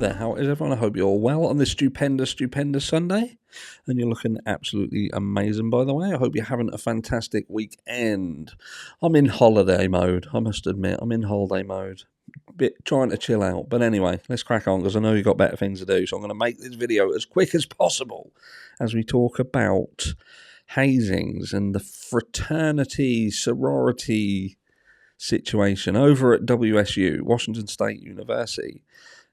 there, how is everyone? I hope you're all well on this stupendous Sunday. And you're looking absolutely amazing, by the way. I hope you're having a fantastic weekend. I'm in holiday mode, I must admit. I'm in holiday mode. Bit trying to chill out. But anyway, let's crack on because I know you've got better things to do. So I'm going to make this video as quick as possible as we talk about hazings and the fraternity, sorority situation over at WSU, Washington State University.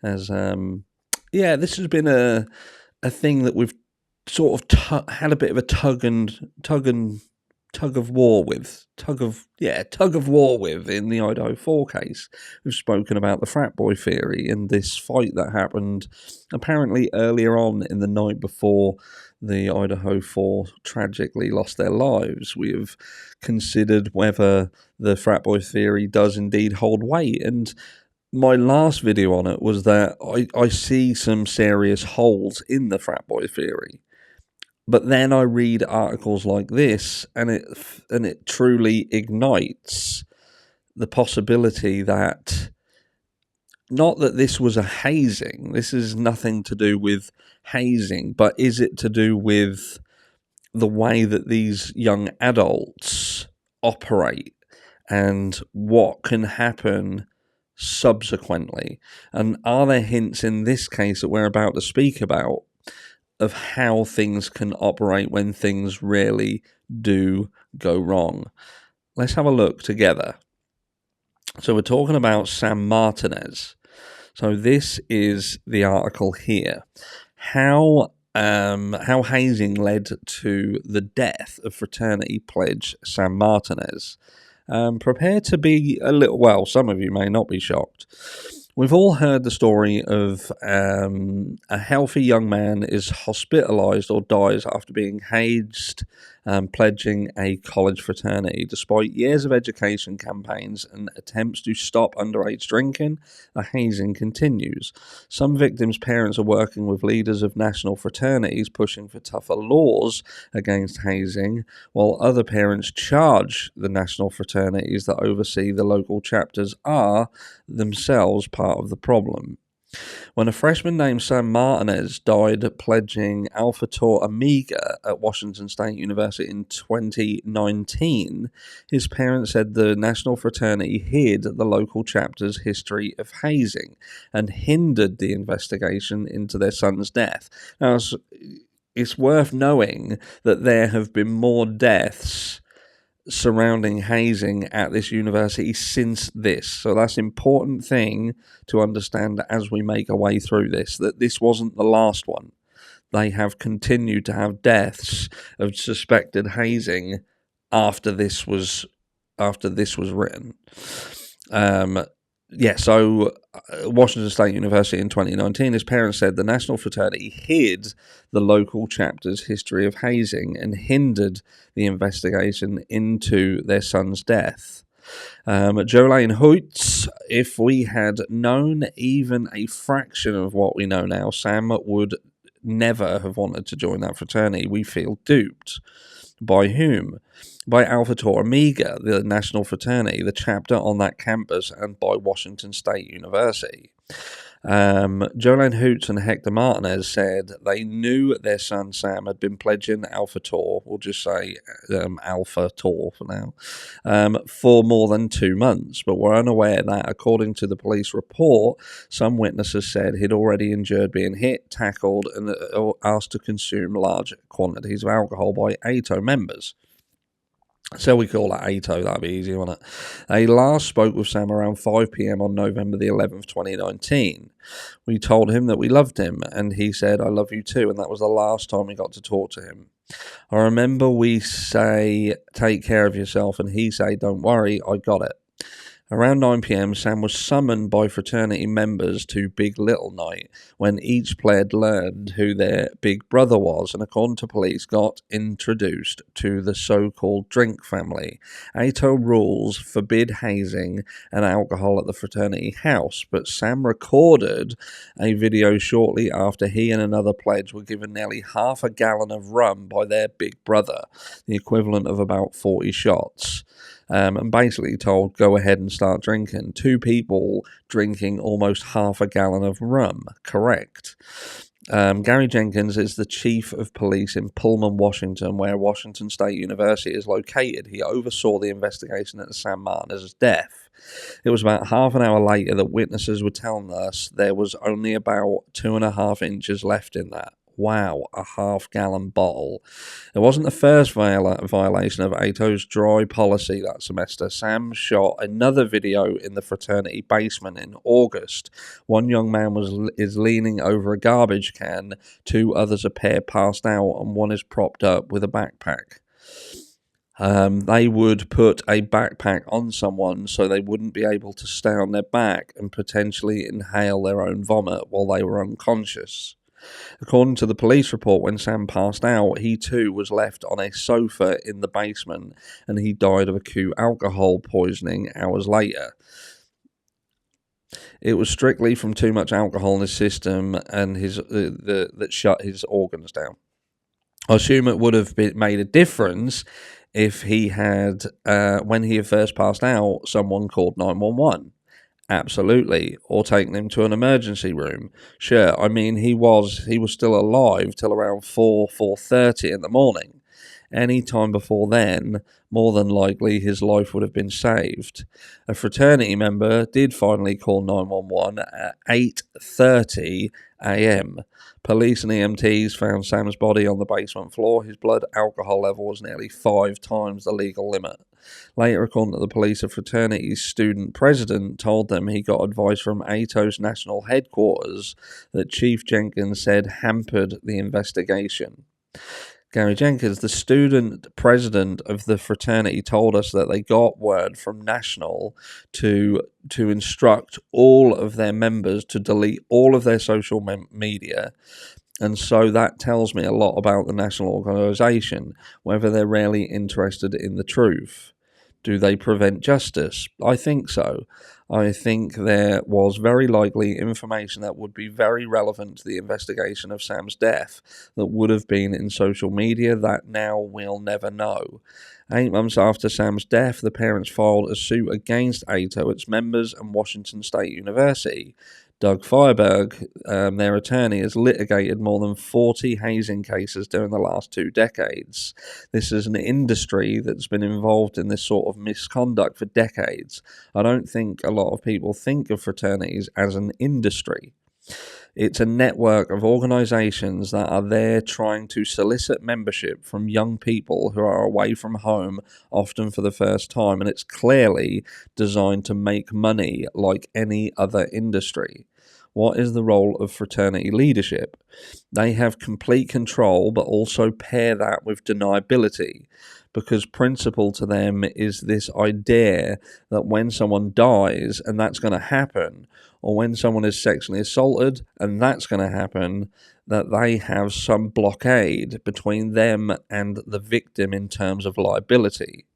As this has been a thing that we've sort of had a bit of a tug of war with in the Idaho 4 case. We've spoken about the frat boy theory and this fight that happened apparently earlier on in the night before the Idaho 4 tragically lost their lives. We have considered whether the frat boy theory does indeed hold weight, and my last video on it was that I see some serious holes in the frat boy theory. But then I read articles like this, and it truly ignites the possibility that, not that this was a hazing, this is nothing to do with hazing, but is it to do with the way that these young adults operate and what can happen subsequently? And are there hints in this case that we're about to speak about of how things can operate when things really do go wrong? Let's have a look together. So we're talking about Sam Martinez. So this is the article here. How hazing led to the death of fraternity pledge Sam Martinez. Prepare to be a little, well, some of you may not be shocked. We've all heard the story of a healthy young man is hospitalized or dies after being hazed, pledging a college fraternity. Despite years of education campaigns and attempts to stop underage drinking, the hazing continues. Some victims' parents are working with leaders of national fraternities pushing for tougher laws against hazing, while other parents charge the national fraternities that oversee the local chapters are themselves part of the problem. When a freshman named Sam Martinez died pledging Alpha Tau Omega at Washington State University in 2019, his parents said the national fraternity hid the local chapter's history of hazing and hindered the investigation into their son's death. Now, it's worth knowing that there have been more deaths surrounding hazing at this university since this. So that's an important thing to understand as we make our way through this, that this wasn't the last one. They have continued to have deaths of suspected hazing after this was written. So Washington State University in 2019, his parents said the national fraternity hid the local chapter's history of hazing and hindered the investigation into their son's death. Jolene Hoots, if we had known even a fraction of what we know now, Sam would never have wanted to join that fraternity. We feel duped. By whom? By Alpha Tau Omega, the national fraternity, the chapter on that campus, and by Washington State University. Jolene Hoots and Hector Martinez said they knew their son Sam had been pledging Alpha Tau, we'll just say Alpha Tau for now, for more than 2 months, but were unaware that, according to the police report, some witnesses said he'd already endured being hit, tackled, and asked to consume large quantities of alcohol by ATO members. So we call that ATO, that'd be easy, wouldn't it? They last spoke with Sam around 5 p.m. on November the 11th, 2019. We told him that we loved him, and he said, "I love you too," and that was the last time we got to talk to him. I remember we say, "Take care of yourself," and he say, "Don't worry, I got it." Around 9 p.m, Sam was summoned by fraternity members to Big Little Night, when each pledge learned who their big brother was, and according to police, got introduced to the so-called drink family. ATO rules forbid hazing and alcohol at the fraternity house, but Sam recorded a video shortly after he and another pledge were given nearly half a gallon of rum by their big brother, the equivalent of about 40 shots. and basically told, go ahead and start drinking. 2 people drinking almost half a gallon of rum. Correct. Gary Jenkins is the chief of police in Pullman, Washington, where Washington State University is located. He oversaw the investigation into Sam Martinez's death. It was about half an hour later that witnesses were telling us there was only about 2.5 inches left in that. Wow, a half-gallon bottle. It wasn't the first violation of ATO's dry policy that semester. Sam shot another video in the fraternity basement in August. One young man is leaning over a garbage can, 2 others appear passed out, and one is propped up with a backpack. They would put a backpack on someone so they wouldn't be able to stay on their back and potentially inhale their own vomit while they were unconscious. According to the police report, when Sam passed out, he too was left on a sofa in the basement, and he died of acute alcohol poisoning hours later. It was strictly from too much alcohol in his system and that shut his organs down. I assume it would have made a difference if he had, when he had first passed out, someone called 911. Absolutely, or taking him to an emergency room. Sure, I mean he was still alive till around 4:30 in the morning. Any time before then, more than likely his life would have been saved. A fraternity member did finally call 911 at 8:30 a.m. Police and EMTs found Sam's body on the basement floor. His blood alcohol level was nearly 5 times the legal limit. Later, according to the police, a fraternity's student president told them he got advice from ATO's national headquarters that Chief Jenkins said hampered the investigation. Gary Jenkins, the student president of the fraternity, told us that they got word from National to instruct all of their members to delete all of their social media. And so that tells me a lot about the national organisation, whether they're really interested in the truth. Do they prevent justice? I think so. I think there was very likely information that would be very relevant to the investigation of Sam's death that would have been in social media that now we'll never know. 8 months after Sam's death, the parents filed a suit against ATO, its members, and Washington State University. Doug Fireberg, their attorney, has litigated more than 40 hazing cases during the last 2 decades. This is an industry that's been involved in this sort of misconduct for decades. I don't think a lot of people think of fraternities as an industry. It's a network of organizations that are there trying to solicit membership from young people who are away from home, often for the first time, and it's clearly designed to make money like any other industry. What is the role of fraternity leadership? They have complete control, but also pair that with deniability, because principal to them is this idea that when someone dies, and that's going to happen, or when someone is sexually assaulted, and that's going to happen, that they have some blockade between them and the victim in terms of liability.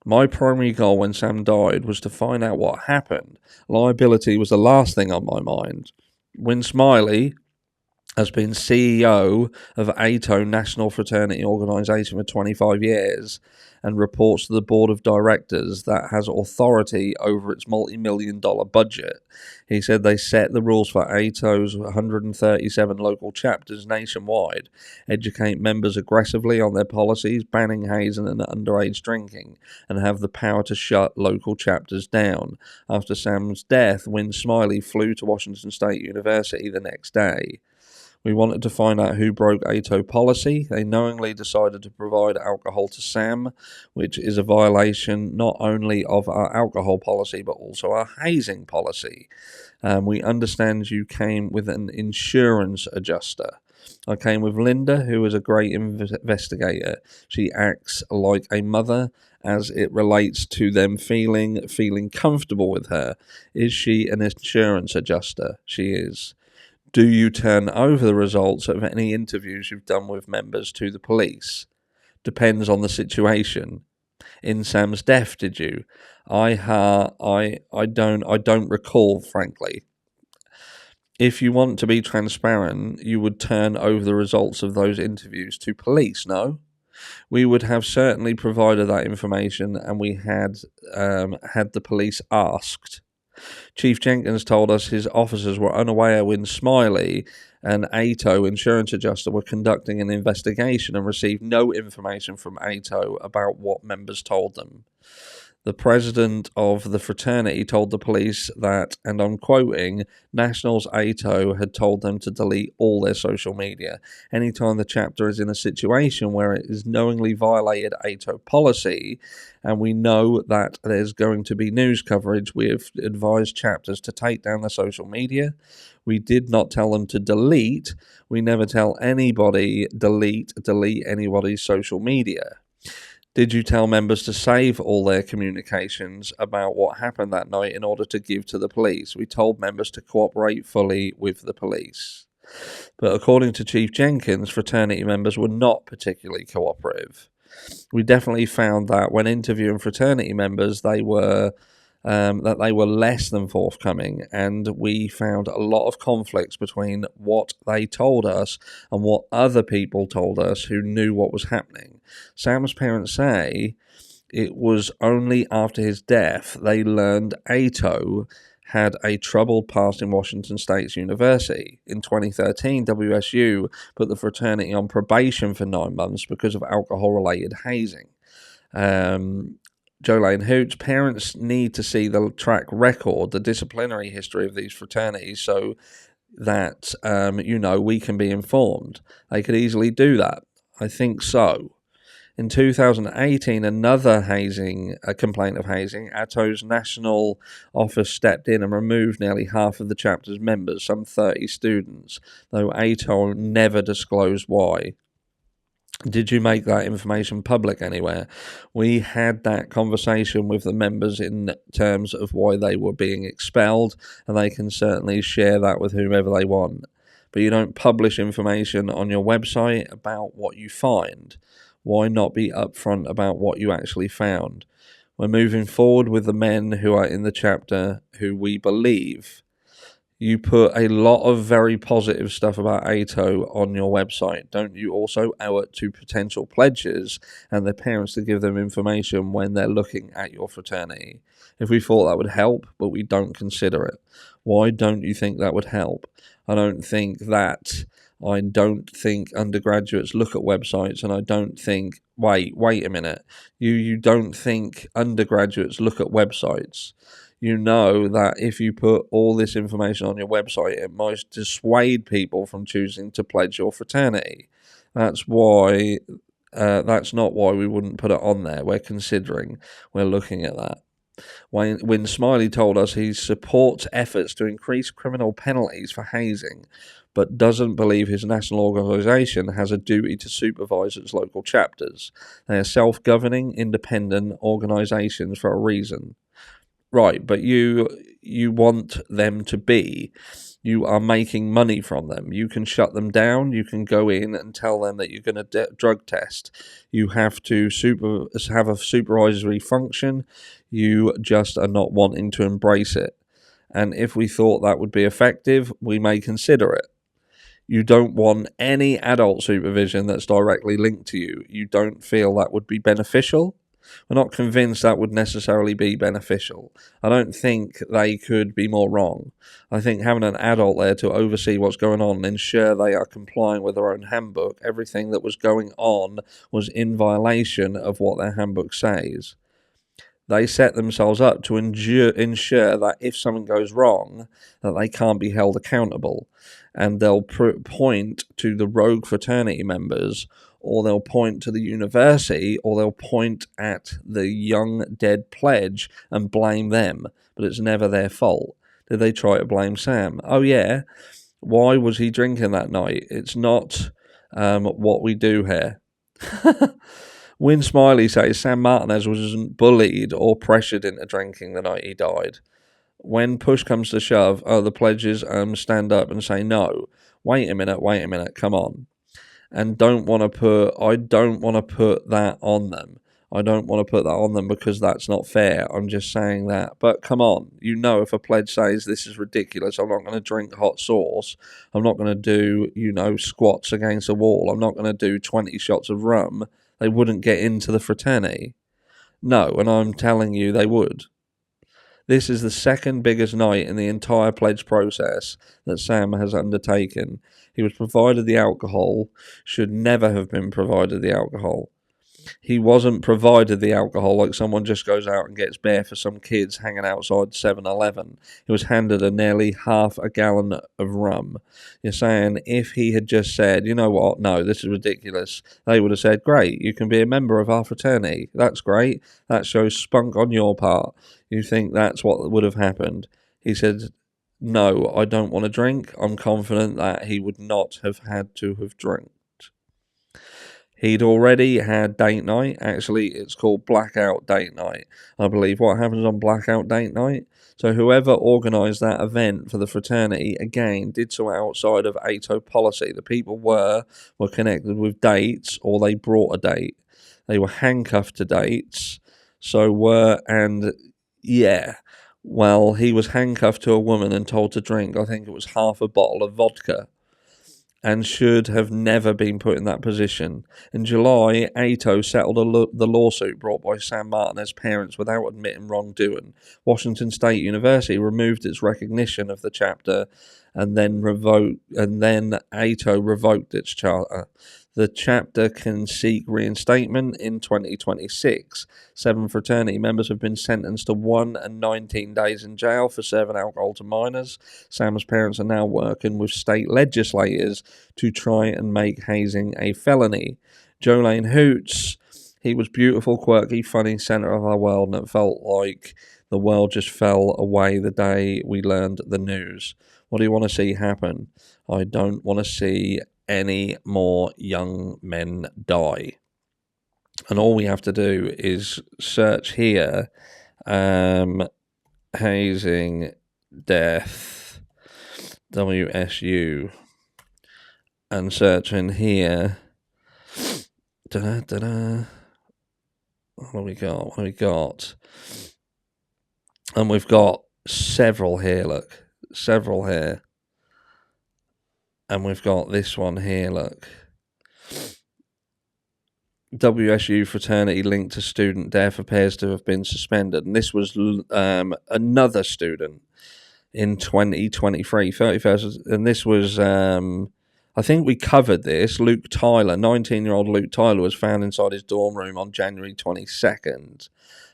My primary goal when Sam died was to find out what happened. Liability was the last thing on my mind. Win Smiley has been CEO of ATO National Fraternity Organisation for 25 years and reports to the board of directors that has authority over its multi-million-dollar budget. He said they set the rules for ATO's 137 local chapters nationwide, educate members aggressively on their policies, banning hazing and underage drinking, and have the power to shut local chapters down. After Sam's death, Win Smiley flew to Washington State University the next day. We wanted to find out who broke ATO policy. They knowingly decided to provide alcohol to Sam, which is a violation not only of our alcohol policy but also our hazing policy. We understand you came with an insurance adjuster. I came with Linda, who is a great investigator. She acts like a mother as it relates to them feeling comfortable with her. Is she an insurance adjuster? She is. Do you turn over the results of any interviews you've done with members to the police? Depends on the situation. In Sam's death, did you? I don't recall, frankly. If you want to be transparent, you would turn over the results of those interviews to police, no? We would have certainly provided that information, and we had had the police asked. Chief Jenkins told us his officers were unaware when Smiley and ATO insurance adjuster were conducting an investigation and received no information from ATO about what members told them. The president of the fraternity told the police that, and I'm quoting, Nationals ATO had told them to delete all their social media. Anytime the chapter is in a situation where it has knowingly violated ATO policy, and we know that there's going to be news coverage, we have advised chapters to take down their social media. We did not tell them to delete. We never tell anybody delete anybody's social media. Did you tell members to save all their communications about what happened that night in order to give to the police? We told members to cooperate fully with the police. But according to Chief Jenkins, fraternity members were not particularly cooperative. We definitely found that when interviewing fraternity members, they were less than forthcoming, and we found a lot of conflicts between what they told us and what other people told us who knew what was happening. Sam's parents say it was only after his death they learned ATO had a troubled past in Washington State University. In 2013, WSU put the fraternity on probation for 9 months because of alcohol-related hazing. Jolene Hoots, parents need to see the track record, the disciplinary history of these fraternities so that, we can be informed. They could easily do that. I think so. In 2018, another complaint of hazing, ATO's national office stepped in and removed nearly half of the chapter's members, some 30 students, though ATO never disclosed why. Did you make that information public anywhere? We had that conversation with the members in terms of why they were being expelled, and they can certainly share that with whomever they want. But you don't publish information on your website about what you find. Why not be upfront about what you actually found? We're moving forward with the men who are in the chapter who we believe. You put a lot of very positive stuff about ATO on your website. Don't you also owe it to potential pledges and their parents to give them information when they're looking at your fraternity? If we thought that would help, but we don't consider it, why don't you think that would help? I don't think undergraduates look at websites, and I don't think, wait a minute, you don't think undergraduates look at websites. You know that if you put all this information on your website, it might dissuade people from choosing to pledge your fraternity. That's why. That's not why we wouldn't put it on there. We're looking at that. When Smiley told us he supports efforts to increase criminal penalties for hazing, but doesn't believe his national organisation has a duty to supervise its local chapters. They are self-governing, independent organisations for a reason. Right, but you want them to be. You are making money from them. You can shut them down. You can go in and tell them that you're going to drug test. You have to have a supervisory function. You just are not wanting to embrace it. And if we thought that would be effective, we may consider it. You don't want any adult supervision that's directly linked to you. You don't feel that would be beneficial. We're not convinced that would necessarily be beneficial. I don't think they could be more wrong. I think having an adult there to oversee what's going on and ensure they are complying with their own handbook, everything that was going on was in violation of what their handbook says. They set themselves up to ensure that if something goes wrong, that they can't be held accountable. And they'll point to the rogue fraternity members, or they'll point to the university, or they'll point at the young dead pledge and blame them. But it's never their fault. Did they try to blame Sam? Oh yeah. Why was he drinking that night? It's not what we do here. Win Smiley says Sam Martinez wasn't bullied or pressured into drinking the night he died. When push comes to shove, the pledges stand up and say no. Wait a minute, come on. And I don't want to put that on them. I don't want to put that on them because that's not fair. I'm just saying that. But come on, if a pledge says this is ridiculous, I'm not going to drink hot sauce. I'm not going to do, squats against a wall. I'm not going to do 20 shots of rum. they wouldn't get into the fraternity? No, and I'm telling you they would. This is the second biggest night in the entire pledge process that Sam has undertaken. He was provided the alcohol, should never have been provided the alcohol. He wasn't provided the alcohol like someone just goes out and gets beer for some kids hanging outside 7-Eleven. He was handed a nearly half a gallon of rum. You're saying if he had just said, you know what, no, this is ridiculous, they would have said, great, you can be a member of our fraternity. That's great. That shows spunk on your part. You think that's what would have happened. He said, no, I don't want to drink. I'm confident that he would not have had to have drank. He'd already had date night. Actually, it's called blackout date night, I believe. What happens on blackout date night? So whoever organised that event for the fraternity, again, did so outside of ATO policy. The people were connected with dates, or they brought a date. They were handcuffed to dates. Well, he was handcuffed to a woman and told to drink, I think it was half a bottle of vodka, and should have never been put in that position. In July, ATO settled the lawsuit brought by Sam Martinez's parents without admitting wrongdoing. Washington State University removed its recognition of the chapter, and then ATO revoked its charter. The chapter can seek reinstatement in 2026. 7 fraternity members have been sentenced to 1 and 19 days in jail for serving alcohol to minors. Sam's parents are now working with state legislators to try and make hazing a felony. Jolene Hoots, he was beautiful, quirky, funny, centre of our world, and it felt like the world just fell away the day we learned the news. What do you want to see happen? I don't want to see any more young men die. And all we have to do is search here, hazing death WSU, and search in here. What do we got? And we've got several here, look. Several here. And we've got this one here, look. WSU Fraternity linked to student death appears to have been suspended. And this was another student in 2023, 31st. And this was, I think we covered this. Luke Tyler, 19-year-old Luke Tyler, was found inside his dorm room on January 22nd.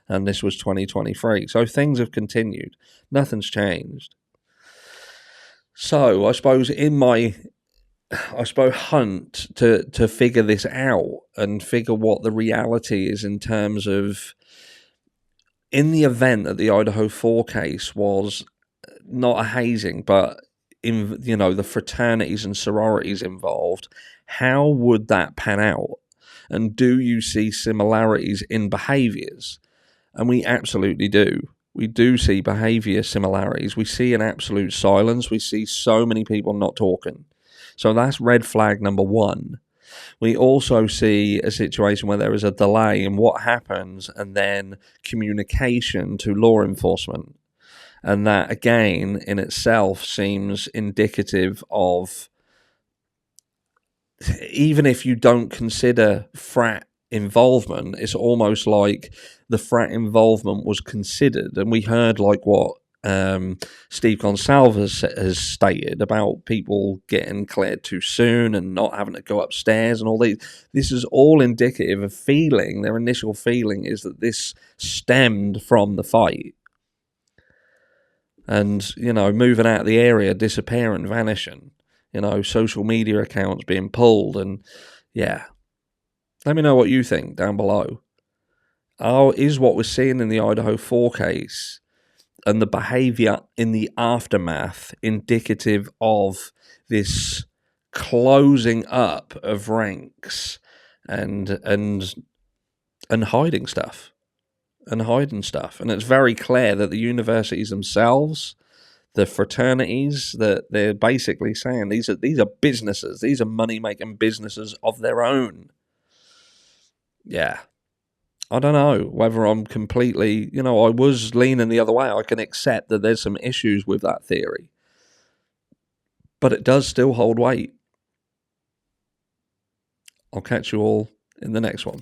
And this was 2023. So things have continued. Nothing's changed. So I suppose hunt to figure this out and figure what the reality is in terms of, in the event that the Idaho 4 case was not a hazing, but in the fraternities and sororities involved, how would that pan out? And do you see similarities in behaviours? And we absolutely do. We do see behaviour similarities. We see an absolute silence. We see so many people not talking. So that's red flag number one. We also see a situation where there is a delay in what happens and then communication to law enforcement. And that, again, in itself seems indicative of, even if you don't consider frat involvement, it's almost like the frat involvement was considered. And we heard like what Steve Gonsalves has stated about people getting cleared too soon and not having to go upstairs and all these. This is all indicative of feeling. Their initial feeling is that this stemmed from the fight. And, moving out of the area, disappearing, vanishing, social media accounts being pulled. And yeah, let me know what you think down below. Is what we're seeing in the Idaho 4 case and the behaviour in the aftermath indicative of this closing up of ranks and hiding stuff? And it's very clear that the universities themselves, the fraternities, that they're basically saying these are businesses, these are money-making businesses of their own. Yeah. I don't know whether I'm completely, I was leaning the other way. I can accept that there's some issues with that theory, but it does still hold weight. I'll catch you all in the next one.